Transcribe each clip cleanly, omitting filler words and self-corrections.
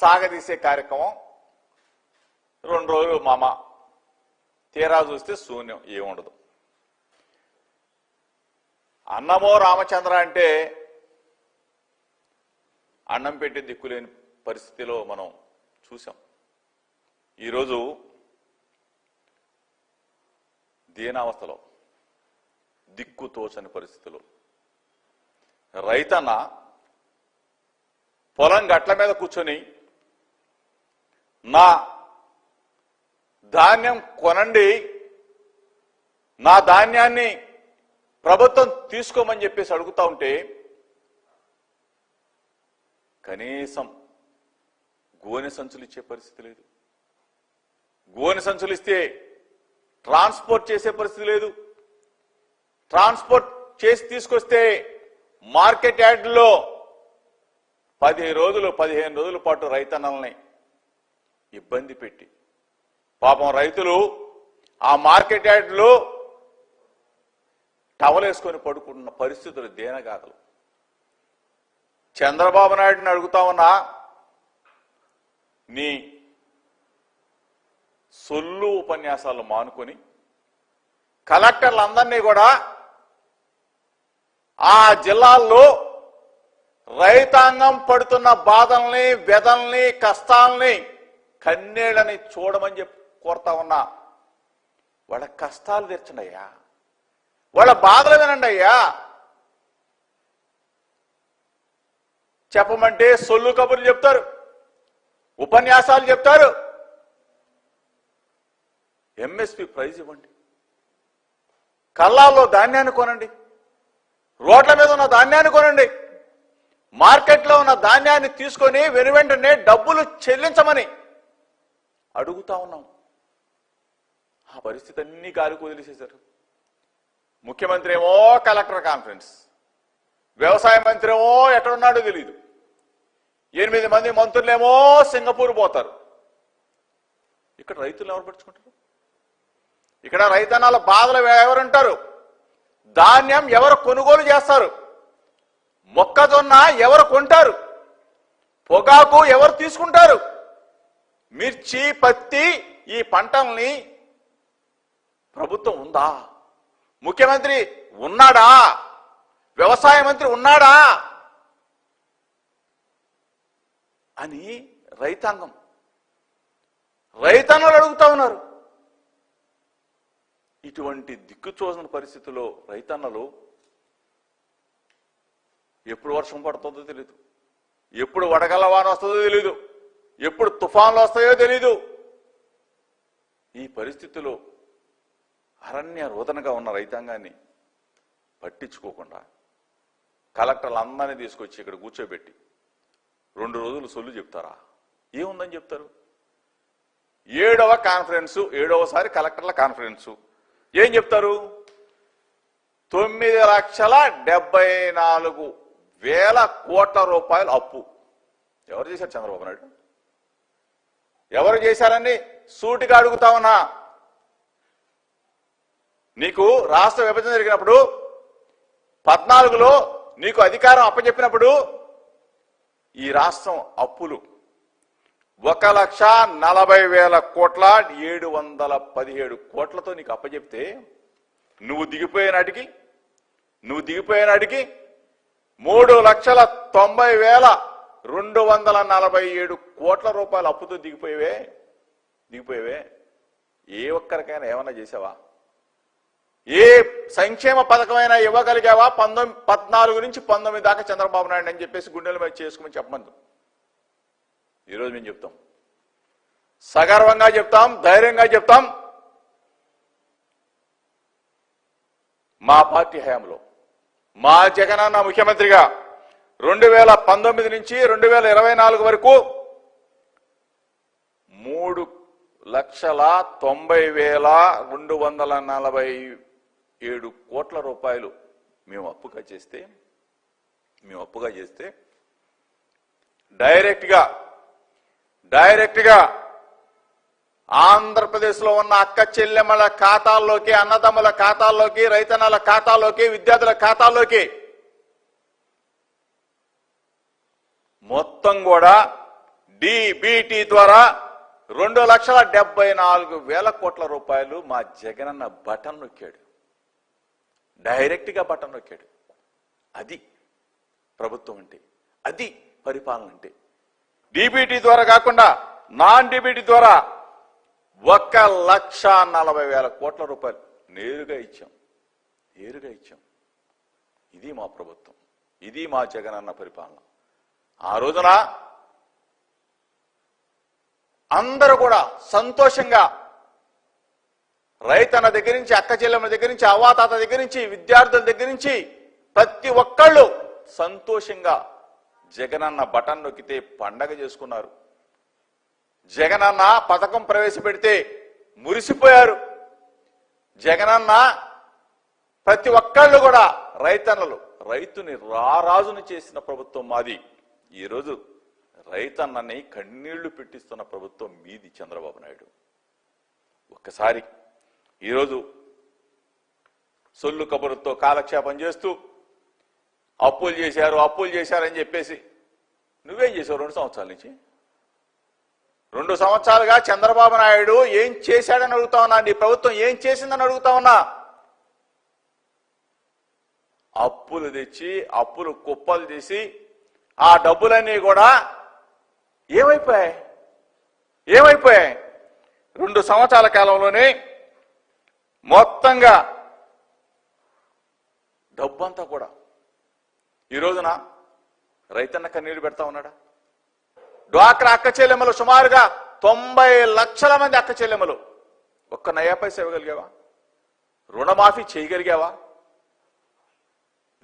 సాగదీసే కార్యక్రమం 2 రోజులు మామ, తీరా చూస్తే శూన్యం, ఏముండదు. అన్నమో రామచంద్ర అంటే అన్నం పెట్టి దిక్కులేని పరిస్థితిలో మనం చూసాం. ఈరోజు దీనావస్థలో, దిక్కు తోచని పరిస్థితిలో రైతన్న పొలం గట్ల మీద కూర్చొని నా ధాన్యం కొనండి, నా ధాన్యాన్ని ప్రభుత్వం తీసుకోమని చెప్పేసి అడుగుతా ఉంటే కనీసం గోనె సంచులు ఇచ్చే పరిస్థితి లేదు. గోనె సంచులు ఇస్తే ట్రాన్స్పోర్ట్ చేసే పరిస్థితి లేదు. ట్రాన్స్పోర్ట్ చేసి తీసుకొస్తే మార్కెట్ యార్డులో 10 రోజులు 15 రోజుల పాటు రైతన్నల్ని ఇబ్బంది పెట్టి పాపం రైతులు ఆ మార్కెట్ యార్డులో టవలేసుకొని పడుకుంటున్న పరిస్థితులు దేనగాథలు. చంద్రబాబు నాయుడుని అడుగుతా ఉన్నా, నీ సొల్లు ఉపన్యాసాలు మానుకొని కలెక్టర్లందరినీ కూడా ఆ జిల్లాల్లో రైతాంగం పడుతున్న బాధల్ని, వ్యధల్ని, కష్టాలని, కన్నీళ్ళని చూడమని చెప్పి కోరుతా ఉన్నా. వాళ్ళ కష్టాలు తీర్చండి అయ్యా, వాళ్ళ బాధలు వినండి అయ్యా. చెప్పమంటే సొల్లు కబుర్లు చెప్తారు, ఉపన్యాసాలు చెప్తారు. ఎంఎస్పి ప్రైజ్ ఇవ్వండి, కల్లాల్లో ధాన్యాన్ని కొనండి, రోడ్ల మీద ఉన్న ధాన్యాన్ని కొనండి, మార్కెట్లో ఉన్న ధాన్యాన్ని తీసుకొని వెనువెంటనే డబ్బులు చెల్లించమని అడుగుతా ఉన్నాం. ఆ పరిస్థితి అన్ని గాలికి వదిలేసేశారు. ముఖ్యమంత్రి ఏమో కలెక్టర్ కాన్ఫరెన్స్, వ్యవసాయ మంత్రి ఏమో ఎక్కడున్నాడో తెలియదు, 8 మంది మంత్రులేమో సింగపూర్ పోతారు. ఇక్కడ రైతులు ఎవరు పట్టించుకుంటారు? ఇక్కడ రైతన్నాల బాధలు ఎవరుంటారు? ధాన్యం ఎవరు కొనుగోలు చేస్తారు? మొక్కజొన్న ఎవరు కొంటారు? పొగాకు ఎవరు తీసుకుంటారు? మిర్చి, పత్తి, ఈ పంటల్ని ప్రభుత్వం ఉందా? ముఖ్యమంత్రి ఉన్నాడా? వ్యవసాయ మంత్రి ఉన్నాడా అని రైతన్నలు అడుగుతా ఉన్నారు. ఇటువంటి దిక్కుచోసిన పరిస్థితుల్లో రైతన్నలు ఎప్పుడు వర్షం పడుతుందో తెలీదు, ఎప్పుడు వడగళ్ల వాన వస్తుందో తెలీదు, ఎప్పుడు తుఫాన్లు వస్తాయో తెలీదు. ఈ పరిస్థితిలో అరణ్య రోదనగా ఉన్న రైతాంగాన్ని పట్టించుకోకుండా కలెక్టర్లు అందరినీ తీసుకొచ్చి ఇక్కడ కూర్చోబెట్టి 2 రోజులు సొల్లు చెప్తారా? ఏముందని చెప్తారు? 7వ కాన్ఫరెన్సు, 7వసారి కలెక్టర్ల కాన్ఫరెన్సు. ఏం చెప్తారు? 9,74,000 కోట్ల రూపాయలు అప్పు. ఎవరు చేశారు? చంద్రబాబు నాయుడు. ఎవరు చేశారని సూటిగా అడుగుతా ఉన్నా. నీకు రాష్ట్ర విభజన జరిగినప్పుడు 14లో నీకు అధికారం అప్పచెప్పినప్పుడు ఈ రాష్ట్రం అప్పులు 1,40,000 కోట్ల 717 కోట్లతో నీకు అప్పచెప్తే నువ్వు దిగిపోయినాటికి 3,90,247 కోట్ల రూపాయల అప్పుతో దిగిపోయేవే. ఏ ఒక్కరికైనా ఏమన్నా చేసావా? ఏ సంక్షేమ పథకమైనా ఇవ్వగలిగావా? 14 నుంచి 19 దాకా చంద్రబాబు నాయుడు అని చెప్పేసి గుండెల మీద చేసుకోమని చెప్పమందు. ఈరోజు మేము చెప్తాం, సగర్వంగా చెప్తాం, ధైర్యంగా చెప్తాం. మా పార్టీ హయాంలో మా జగనన్న ముఖ్యమంత్రిగా 2019 నుంచి 2024 వరకు 3,90,247 కోట్ల రూపాయలు మేము అప్పుగా చేస్తే డైరెక్ట్గా ఆంధ్రప్రదేశ్లో ఉన్న అక్క చెల్లెమ్మల ఖాతాల్లోకి, అన్నదమ్ముల ఖాతాల్లోకి, రైతన్నల ఖాతాల్లోకి, విద్యార్థుల ఖాతాల్లోకి మొత్తం కూడా డిబిటి ద్వారా 2,74,000 కోట్ల రూపాయలు మా జగనన్న బటన్ నొక్కాడు. డైరెక్ట్గా బటన్ నొక్కాడు. అది ప్రభుత్వం అంటే, అది పరిపాలన అంటే. డిబిటి ద్వారా కాకుండా నాన్ డిబిటి ద్వారా 1,40,000 కోట్ల రూపాయలు నేరుగా ఇచ్చాం. ఇది మా ప్రభుత్వం, ఇది మా జగనన్న పరిపాలన. ఆ రోజున అందరూ కూడా సంతోషంగా రైతన్న దగ్గర నుంచి, అక్క చెల్లెమ్మల దగ్గర నుంచి, అవ్వాతాత దగ్గర నుంచి, విద్యార్థుల దగ్గర నుంచి ప్రతి ఒక్కళ్ళు సంతోషంగా జగనన్న బటన్ నొక్కితే పండగ చేసుకున్నారు. జగనన్న పథకం ప్రవేశపెడితే మురిసిపోయారు. జగనన్న ప్రతి ఒక్కళ్ళు కూడా రైతుని రారాజును చేసిన ప్రభుత్వం మాది. ఈరోజు రైతన్నని కన్నీళ్లు పెట్టిస్తున్న ప్రభుత్వం మీది చంద్రబాబు నాయుడు. ఒక్కసారి ఈరోజు సొల్లు కబురుతో కాలక్షేపం చేస్తూ అప్పులు చేశారని చెప్పేసి నువ్వేం చేసావు 2 సంవత్సరాల నుంచి? 2 సంవత్సరాలుగా చంద్రబాబు నాయుడు ఏం చేశాడని అడుగుతా ఉన్నా. నీ ప్రభుత్వం ఏం చేసిందని అడుగుతా ఉన్నా. అప్పులు తెచ్చి అప్పులు కుప్పలు తీసి ఆ డబ్బులన్నీ కూడా ఏమైపోయాయి? 2 సంవత్సరాల కాలంలోనే మొత్తంగా డబ్బంతా కూడా ఈ రోజున రైతన్న కన్నీళ్లు పెడతా ఉన్నాడా? డ్వాక్రా అక్క చెల్లెమ్మలు సుమారుగా 90 లక్షల మంది అక్క చెల్లెమ్మలు ఒక్క నయా పైసా ఇవ్వగలిగావా? రుణమాఫీ చేయగలిగావా?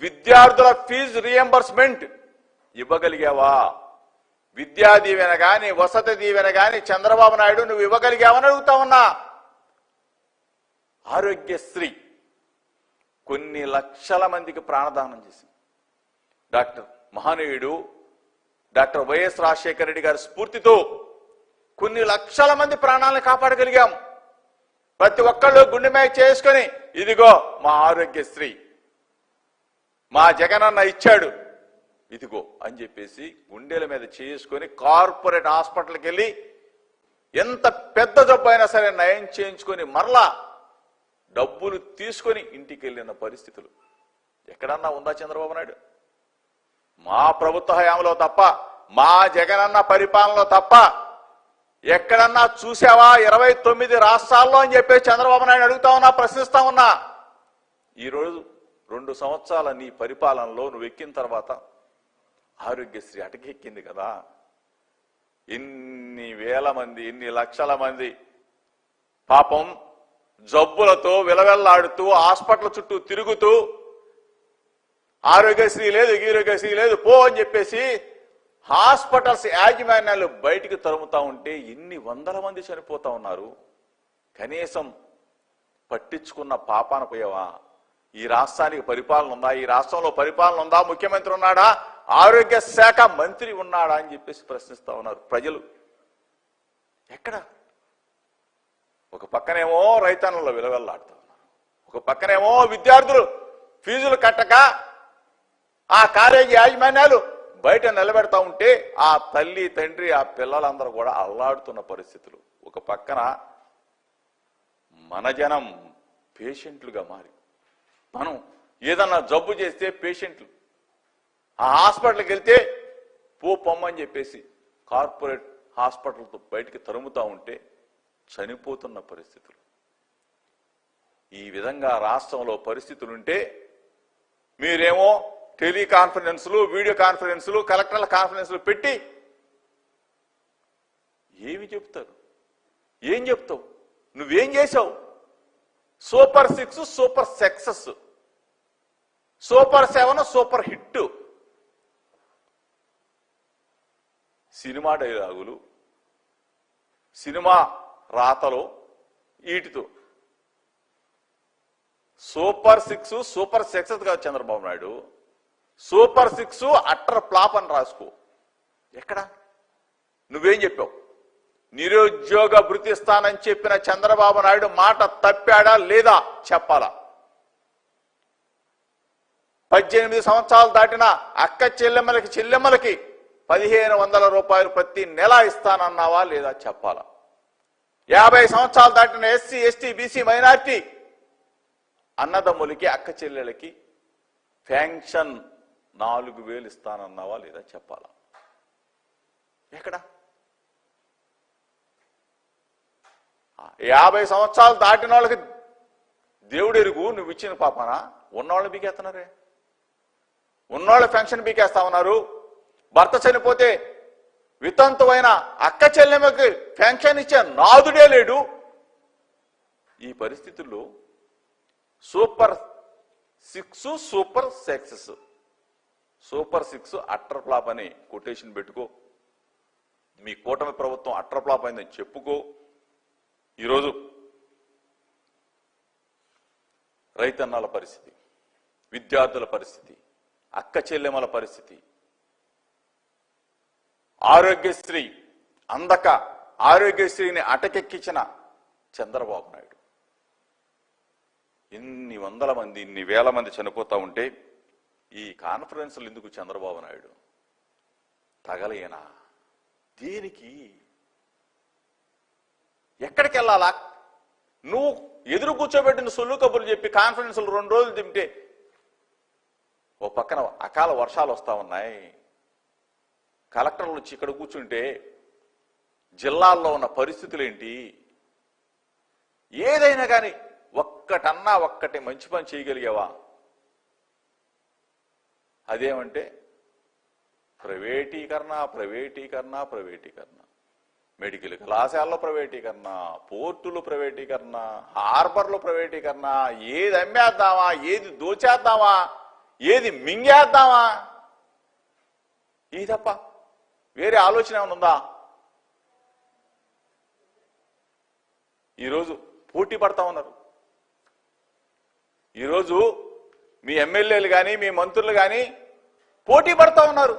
విద్యార్థుల ఫీజు రియంబర్స్మెంట్ ఇవ్వగలిగావా? విద్యా దీవెన గాని, వసతి దీవెన గాని చంద్రబాబు నాయుడు నువ్వు ఇవ్వగలిగావని అడుగుతా ఉన్నా. ఆరోగ్యశ్రీ కొన్ని లక్షల మందికి ప్రాణదానం చేసింది. మహనీయుడు డాక్టర్ వైఎస్ రాజశేఖర రెడ్డి గారి స్ఫూర్తితో కొన్ని లక్షల మంది ప్రాణాలను కాపాడగలిగాం. ప్రతి ఒక్కళ్ళు గుండె మీద చేసుకొని ఇదిగో మా ఆరోగ్యశ్రీ మా జగనన్న ఇచ్చాడు ఇదిగో అని చెప్పేసి గుండెల మీద చేసుకొని కార్పొరేట్ హాస్పిటల్కి వెళ్ళి ఎంత పెద్ద జబ్బు అయినా సరే నయం చేయించుకొని మరలా డబ్బులు తీసుకొని ఇంటికి వెళ్ళిన పరిస్థితులు ఎక్కడన్నా ఉందా చంద్రబాబు నాయుడు? మా ప్రభుత్వ హయాంలో తప్ప, మా జగనన్న పరిపాలనలో తప్ప ఎక్కడన్నా చూసావా? 29 రాష్ట్రాల్లో అని చెప్పేసి చంద్రబాబు నాయుడు అడుగుతా ఉన్నా, ప్రశ్నిస్తా ఉన్నా. ఈరోజు 2 సంవత్సరాల నీ పరిపాలనలో నువ్వు ఎక్కిన తర్వాత ఆరోగ్యశ్రీ అటకెక్కింది కదా. ఎన్ని వేల మంది, ఎన్ని లక్షల మంది పాపం జబ్బులతో విలవెల్లాడుతూ హాస్పిటల్ చుట్టూ తిరుగుతూ ఆరోగ్యశ్రీ లేదు, గీరోగ్యశ్రీ లేదు పో అని చెప్పేసి హాస్పిటల్స్ యాజమాన్యాలు బయటికి తరుముతా ఉంటే ఎన్ని వందల మంది చనిపోతా ఉన్నారు. కనీసం పట్టించుకున్న పాపాన పోయావా? ఈ రాష్ట్రానికి పరిపాలన ఉందా? ఈ రాష్ట్రంలో పరిపాలన ఉందా? ముఖ్యమంత్రి ఉన్నాడా? ఆరోగ్య శాఖ మంత్రి ఉన్నాడా అని చెప్పేసి ప్రశ్నిస్తా ఉన్నారు ప్రజలు. ఎక్కడ? ఒక పక్కనేమో రైతన్నుల విలువెల్లాడుతూ ఉన్నారు, ఒక పక్కనేమో విద్యార్థులు ఫీజులు కట్టక ఆ కాలేజీ యాజమాన్యాలు బయట నిలబెడతా ఉంటే ఆ తల్లి తండ్రి ఆ పిల్లలందరూ కూడా అల్లాడుతున్న పరిస్థితులు. ఒక పక్కన మన జనం పేషెంట్లుగా మారి, మనం ఏదన్నా జబ్బు చేస్తే పేషెంట్లు ఆ హాస్పిటల్కి వెళ్తే పొమ్మని చెప్పేసి కార్పొరేట్ హాస్పిటల్తో బయటికి తరుముతా ఉంటే చనిపోతున్న పరిస్థితులు. ఈ విధంగా రాష్ట్రంలో పరిస్థితులుంటే మీరేమో టెలికాన్ఫరెన్స్లు, వీడియో కాన్ఫరెన్స్లు, కలెక్టర్ల కాన్ఫరెన్స్లు పెట్టి ఏమి చెప్తారు? ఏం చెప్తావు? నువ్వేం చేసావు? Super 6, super success, super 7, super hit. Cinema డైలాగులు, సినిమా రాతలు వీటితో సూపర్ 6, సూపర్ సక్సెస్ కాదు Chandrababu Naidu. Super 6 utter flop అని రాసుకో. ఎక్కడ? నువ్వేం చెప్పావు? నిరుద్యోగ భృతి ఇస్తానని చెప్పిన చంద్రబాబు నాయుడు మాట తప్పాడా లేదా చెప్పాలా? 18 సంవత్సరాలు దాటిన అక్క చెల్లెమ్మలకి 1500 రూపాయలు ప్రతి నెల ఇస్తానన్నావా లేదా చెప్పాలా? 50 సంవత్సరాలు దాటిన ఎస్సీ, ఎస్టీ, బీసీ, మైనారిటీ అన్నదమ్ములకి, అక్క చెల్లెలకి పెన్షన్ 4000 ఇస్తానన్నావా లేదా చెప్పాలా? ఎక్కడ? 50 సంవత్సరాలు దాటిన వాళ్ళకి దేవుడెరుగు నువ్వు ఇచ్చిన పాపనా? ఉన్నవాళ్ళు బీకేస్తున్నారే, ఉన్నవాళ్ళు పెన్షన్ బీకేస్తా ఉన్నారు. భర్త చనిపోతే వితంతువైన అక్క చెల్లెమ్మకి పెన్షన్ ఇచ్చే నాదుడే లేడు. ఈ పరిస్థితుల్లో super 6 super 6 super 6 utter flop అని కొటేషన్ పెట్టుకో. మీ కూటమి ప్రభుత్వం అట్టర్ ఫ్లాప్ అయిందని చెప్పుకో. ఈరోజు రైతన్నల పరిస్థితి, విద్యార్థుల పరిస్థితి, అక్క చెల్లెమ్మల పరిస్థితి, ఆరోగ్యశ్రీ అందక ఆరోగ్యశ్రీని అటకెక్కించిన చంద్రబాబు నాయుడు. ఇన్ని వందల మంది, ఇన్ని వేల మంది చనిపోతా ఉంటే ఈ కాన్ఫరెన్స్లు ఎందుకు చంద్రబాబు నాయుడు? తగలేనా? దేనికి? ఎక్కడికి వెళ్ళాలా? నువ్వు ఎదురు కూర్చోబెట్టిన సొల్లు కబుర్లు చెప్పి కాన్ఫరెన్స్లు 2 రోజులు తింటే ఓ పక్కన అకాల వర్షాలు వస్తా ఉన్నాయి. కలెక్టర్లు వచ్చి ఇక్కడ కూర్చుంటే జిల్లాల్లో ఉన్న పరిస్థితులు ఏంటి? ఏదైనా కానీ ఒక్కటి మంచి పని చేయగలిగావా? అదేమంటే ప్రైవేటీకరణ, ప్రైవేటీకరణ, ప్రైవేటీకరణ. మెడికల్ కళాశాలలో ప్రైవేటీకరణ, పోర్టులు ప్రైవేటీకరణ, హార్బర్లు ప్రైవేటీకరణ. ఏది అమ్మేద్దామా, ఏది దోచేద్దామా, ఏది మింగేద్దామా, ఇది తప్ప వేరే ఆలోచన ఏమైనా ఉందా? ఈరోజు పోటీ పడతా ఉన్నారు. ఈరోజు మీ ఎమ్మెల్యేలు కానీ, మీ మంత్రులు కానీ పోటీ పడతా ఉన్నారు.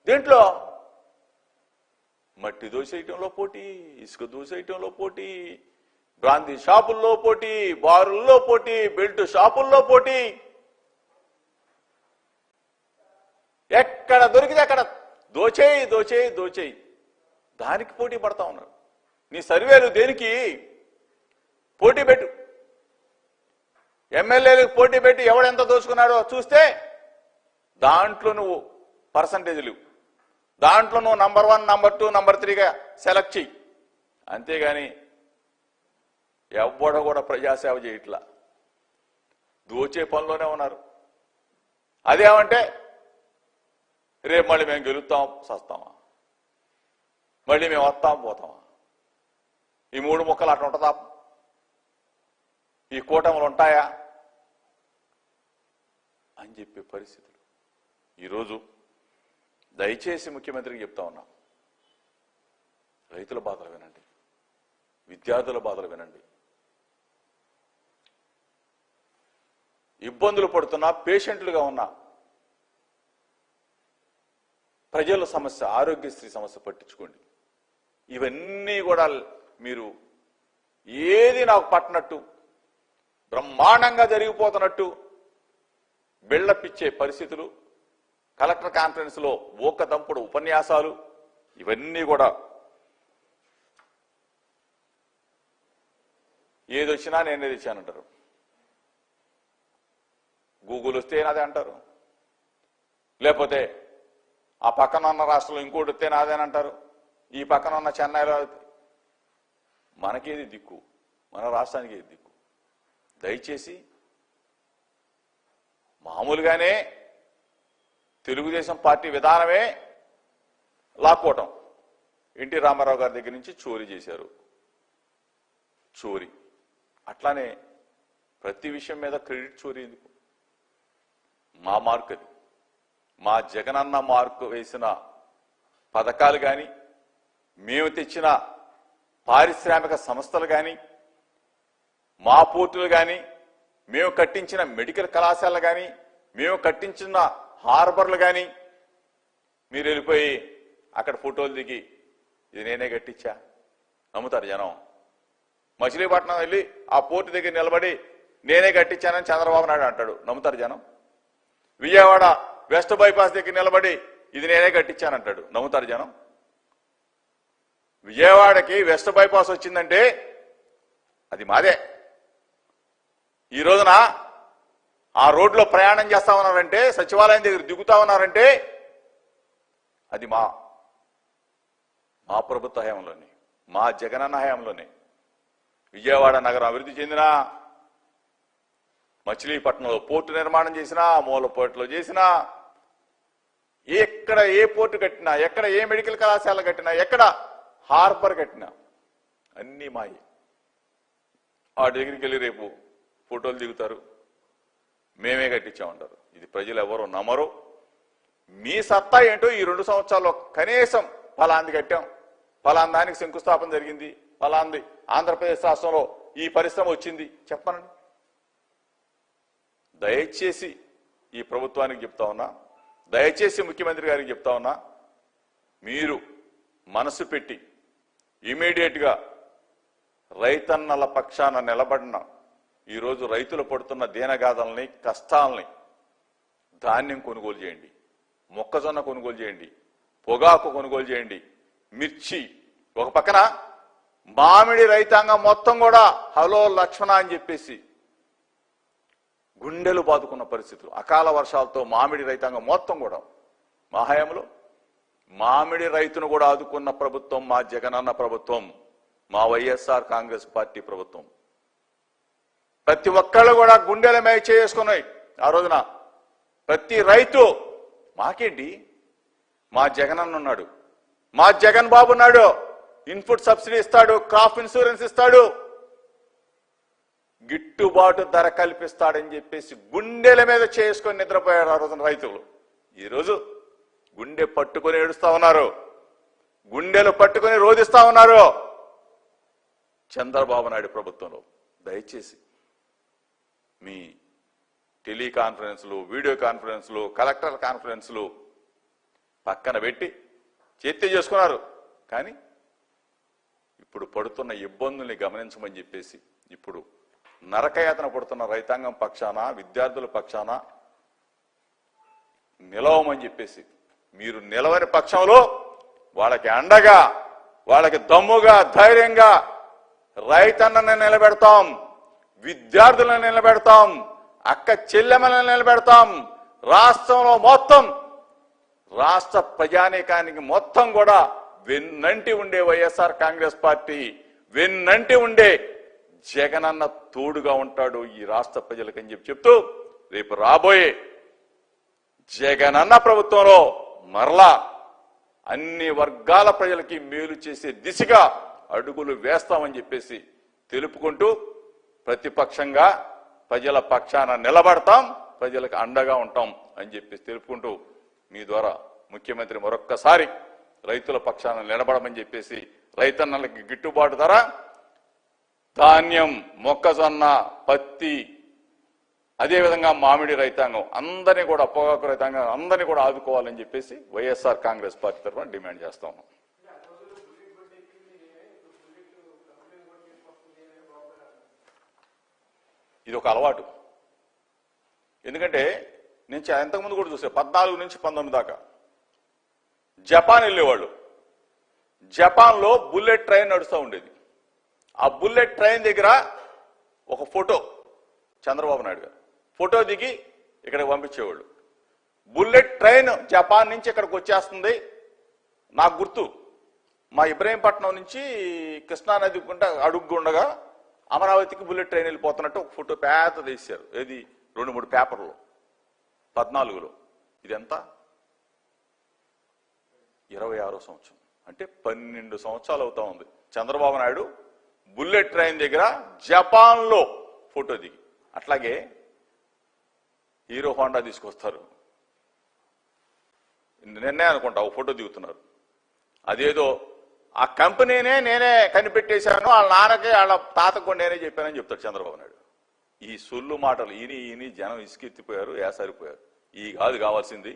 దేంట్లో? మట్టి దోసేయటంలో పోటీ, ఇసుక దోసేయటంలో పోటీ, బ్రాందీ షాపుల్లో పోటీ, బారుల్లో పోటీ, బెల్ట్ షాపుల్లో పోటీ. ఎక్కడ దొరికితే అక్కడ దోచేయి దోచేయి దోచేయి. దానికి పోటీ పడతా ఉన్నారు. నీ సర్వేలు దేనికి? పోటీ పెట్టు. ఎమ్మెల్యేలకు పోటీ పెట్టి ఎవడెంత దోచుకున్నాడో చూస్తే దాంట్లో నువ్వు పర్సంటేజ్లు, దాంట్లో నువ్వు నంబర్ 1, నంబర్ 2, నంబర్ 3గా సెలెక్ట్ చెయ్యి. అంతేగాని ఎవ్వడ కూడా ప్రజాసేవ చేయట్లా, దోచే పనిలోనే ఉన్నారు. అదేమంటే రేపు మళ్ళీ మేము గెలుస్తాం సస్తామా, మళ్ళీ మేము వస్తాం పోతామా, ఈ 3 ముక్కలు అట్లా ఉంటుందా? ఈ కూటములు ఉంటాయా అని చెప్పే పరిస్థితులు. ఈరోజు దయచేసి ముఖ్యమంత్రికి చెప్తా ఉన్నాం, రైతుల బాధలు వినండి, విద్యార్థుల బాధలు వినండి. ఇబ్బందులు పడుతున్నా పేషెంట్లుగా ఉన్న ప్రజల సమస్య, ఆరోగ్యశ్రీ సమస్య పట్టించుకోండి. ఇవన్నీ కూడా మీరు ఏది నాకు పట్టనట్టు, బ్రహ్మాండంగా జరిగిపోతున్నట్టు బిల్డపిచ్చే పరిస్థితులు, కలెక్టర్ కాన్ఫరెన్స్ లో ఊకదంపుడు ఉపన్యాసాలు, ఇవన్నీ కూడా ఏదొచ్చినా నేనే తెచ్చానంటారు. గూగుల్ వస్తే నాదే అంటారు, లేకపోతే ఆ పక్కన ఉన్న రాష్ట్రంలో ఇంకోటి వస్తే నాదేనంటారు, ఈ పక్కన ఉన్న చెన్నైలో. మనకేది దిక్కు? మన రాష్ట్రానికి ఏది దిక్కు? దయచేసి మామూలుగానే తెలుగుదేశం పార్టీ విధానమే లాక్కోవటం. ఎన్టీ రామారావు గారి దగ్గర నుంచి చోరీ చేశారు, చోరీ. అట్లానే ప్రతి విషయం మీద క్రెడిట్ చోరీ ఎందుకు? మా మార్క్ అది. మా జగనన్న మార్కు వేసిన పథకాలు కానీ, మేము తెచ్చిన పారిశ్రామిక సంస్థలు కానీ, మా పోర్టులు కానీ, మేము కట్టించిన మెడికల్ కళాశాలలు కానీ, మేము కట్టించిన హార్బర్లు కానీ మీరు వెళ్ళిపోయి అక్కడ ఫోటోలు దిగి ఇది నేనే కట్టించా నమ్ముతారు జనం? మచిలీపట్నం వెళ్ళి ఆ పోర్టు దగ్గర నిలబడి నేనే కట్టించానని చంద్రబాబు నాయుడు అంటాడు, నమ్ముతారు జనం? విజయవాడ వెస్ట్ బైపాస్ దగ్గర నిలబడి ఇది నేనే కట్టించానంటాడు. నమ్ముతారు జనం? విజయవాడకి వెస్ట్ బైపాస్ వచ్చిందంటే అది మాదే. ఈ రోజున ఆ రోడ్లో ప్రయాణం చేస్తా ఉన్నారంటే, సచివాలయం దగ్గర దిగుతా ఉన్నారంటే అది మా ప్రభుత్వ హయాంలోనే, మా జగనన్న హయాంలోనే. విజయవాడ నగరం అభివృద్ధి చెందినా, మచిలీపట్నంలో పోర్టు నిర్మాణం చేసినా, మూలపోర్టులో చేసినా, ఎక్కడ ఏ పోర్టు కట్టినా, ఎక్కడ ఏ మెడికల్ కళాశాల కట్టినా, ఎక్కడ హార్బర్ కట్టినా అన్నీ మాయి. ఆ దగ్గరికి వెళ్ళి రేపు ఫోటోలు దిగుతారు, మేమే కట్టించామంటారు. ఇది ప్రజలు ఎవరు నమ్మరు. మీ సత్తా ఏంటో ఈ 2 సంవత్సరాల్లో కనీసం ఫలాంది కట్టాం, ఫలాన్ దానికి శంకుస్థాపన జరిగింది, ఫలాంది ఆంధ్రప్రదేశ్ రాష్ట్రంలో ఈ పరిశ్రమ వచ్చింది చెప్పనండి. దయచేసి ఈ ప్రభుత్వానికి చెప్తా ఉన్నా, దయచేసి ముఖ్యమంత్రి గారికి చెప్తా ఉన్నా, మీరు మనసు పెట్టి ఇమీడియట్ గా రైతన్నల పక్షాన నిలబడిన, ఈరోజు రైతులు పడుతున్న దీనగాథల్ని, కష్టాలని, ధాన్యం కొనుగోలు చేయండి, మొక్కజొన్న కొనుగోలు చేయండి, పొగాకు కొనుగోలు చేయండి, మిర్చి. ఒక పక్కన మామిడి రైతాంగం మొత్తం కూడా హలో లక్ష్మణ అని చెప్పేసి గుండెలు బాదుకున్న పరిస్థితులు. అకాల వర్షాలతో మామిడి రైతాంగం మొత్తం కూడా, మా హయాంలో మామిడి రైతును కూడా ఆదుకున్న ప్రభుత్వం మా జగనన్న ప్రభుత్వం, మా వైఎస్ఆర్ కాంగ్రెస్ పార్టీ ప్రభుత్వం. ప్రతి ఒక్కళ్ళు కూడా గుండెల మీద చేసుకున్నాయి ఆ రోజున. ప్రతి రైతు మాకేంటి, మా జగనన్న ఉన్నాడు, మా జగన్ బాబు ఉన్నాడు, ఇన్పుట్ సబ్సిడీ ఇస్తాడు, క్రాప్ ఇన్సూరెన్స్ ఇస్తాడు, గిట్టుబాటు ధర కల్పిస్తాడని చెప్పేసి గుండెల మీద చేసుకొని నిద్రపోయారు ఆ రోజున రైతులు. ఈరోజు గుండె పట్టుకొని ఏడుస్తా ఉన్నారు, గుండెలు పట్టుకొని రోధిస్తా ఉన్నారు చంద్రబాబు నాయుడు ప్రభుత్వంలో. దయచేసి మీ టెలికాన్ఫరెన్స్లు, వీడియో కాన్ఫరెన్స్లు, కలెక్టర్ కాన్ఫరెన్స్లు పక్కన పెట్టి చేతి చేసుకున్నారు. కానీ ఇప్పుడు పడుతున్న ఇబ్బందుల్ని గమనించమని చెప్పేసి, ఇప్పుడు నరకయాతన పడుతున్న రైతాంగం పక్షాన, విద్యార్థుల పక్షాన నిలవమని చెప్పేసి, మీరు నిలవని పక్షంలో వాళ్ళకి అండగా, వాళ్ళకి దమ్ముగా, ధైర్యంగా రైతన్నని నిలబెడతాం, విద్యార్థులను నిలబెడతాం, అక్క చెల్లెమ్మలను నిలబెడతాం. రాష్ట్రంలో మొత్తం రాష్ట్ర ప్రజానీకానికి మొత్తం కూడా వెన్నంటి ఉండే వైఎస్ఆర్ కాంగ్రెస్ పార్టీ, వెన్నంటి ఉండే జగనన్న తోడుగా ఉంటాడు ఈ రాష్ట్ర ప్రజలకని చెప్తూ, రేపు రాబోయే జగనన్న ప్రభుత్వంలో మరలా అన్ని వర్గాల ప్రజలకి మేలు చేసే దిశగా అడుగులు వేస్తామని చెప్పేసి తెలుపుకుంటూ, ప్రతిపక్షంగా ప్రజల పక్షాన నిలబడతాం, ప్రజలకు అండగా ఉంటాం అని చెప్పేసి తెలుపుకుంటూ, మీ ద్వారా ముఖ్యమంత్రి మరొక్కసారి రైతుల పక్షాన నిలబడమని చెప్పేసి, రైతన్నలకి గిట్టుబాటు ధర, ధాన్యం, మొక్కజొన్న, పత్తి, అదేవిధంగా మామిడి రైతాంగం అందరినీ కూడా, పొగాకు రైతాంగం అందరినీ కూడా ఆదుకోవాలని చెప్పేసి వైఎస్ఆర్ కాంగ్రెస్ పార్టీ తరఫున డిమాండ్ చేస్తా ఉన్నాం. ఇది ఒక అలవాటు. ఎందుకంటే నేను ఇంతకుముందు కూడా చూసా, 14 నుంచి 19 దాకా జపాన్ వెళ్ళేవాళ్ళు. జపాన్లో బుల్లెట్ ట్రైన్ నడుస్తూ ఉండేది. ఆ బుల్లెట్ ట్రైన్ దగ్గర ఒక ఫోటో, చంద్రబాబు నాయుడు గారు ఫోటో దిగి ఇక్కడికి పంపించేవాళ్ళు. బుల్లెట్ ట్రైన్ జపాన్ నుంచి ఇక్కడికి వచ్చేస్తుంది. నాకు గుర్తు, మా ఇబ్రహీంపట్నం నుంచి కృష్ణానది అడుగుండగా అమరావతికి బుల్లెట్ ట్రైన్ వెళ్ళిపోతున్నట్టు ఒక ఫోటో పేద తీశారు. ఏది 2-3 పేపర్లు 14లో. ఇదెంత? 26వ సంవత్సరం. అంటే 12 సంవత్సరాలు అవుతా ఉంది చంద్రబాబు నాయుడు బుల్లెట్ ట్రైన్ దగ్గర జపాన్లో ఫోటో దిగి. అట్లాగే హీరో హోండా తీసుకొస్తారు, నిన్నే అనుకుంటా ఒక ఫోటో దిగుతున్నారు. అదేదో ఆ కంపెనీనే నేనే కనిపెట్టేశాను, వాళ్ళ నాన్నకి వాళ్ళ తాతకు కూడా నేనే చెప్పానని చెప్తాడు చంద్రబాబు నాయుడు. ఈ సొల్లు మాటలు ఈని జనం ఇసుకెత్తిపోయారు, ఏసరిపోయారు. ఈ కాదు కావాల్సింది.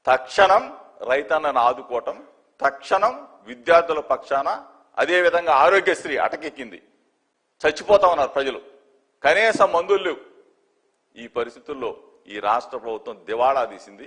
తక్షణం రైతన్నను ఆదుకోవటం, తక్షణం విద్యార్థుల పక్షాన, అదేవిధంగా ఆరోగ్యశ్రీ అటకెక్కింది, చచ్చిపోతా ఉన్నారు ప్రజలు, కనీసం మందులు లేవు. ఈ పరిస్థితుల్లో ఈ రాష్ట్ర ప్రభుత్వం దివాళా తీసింది.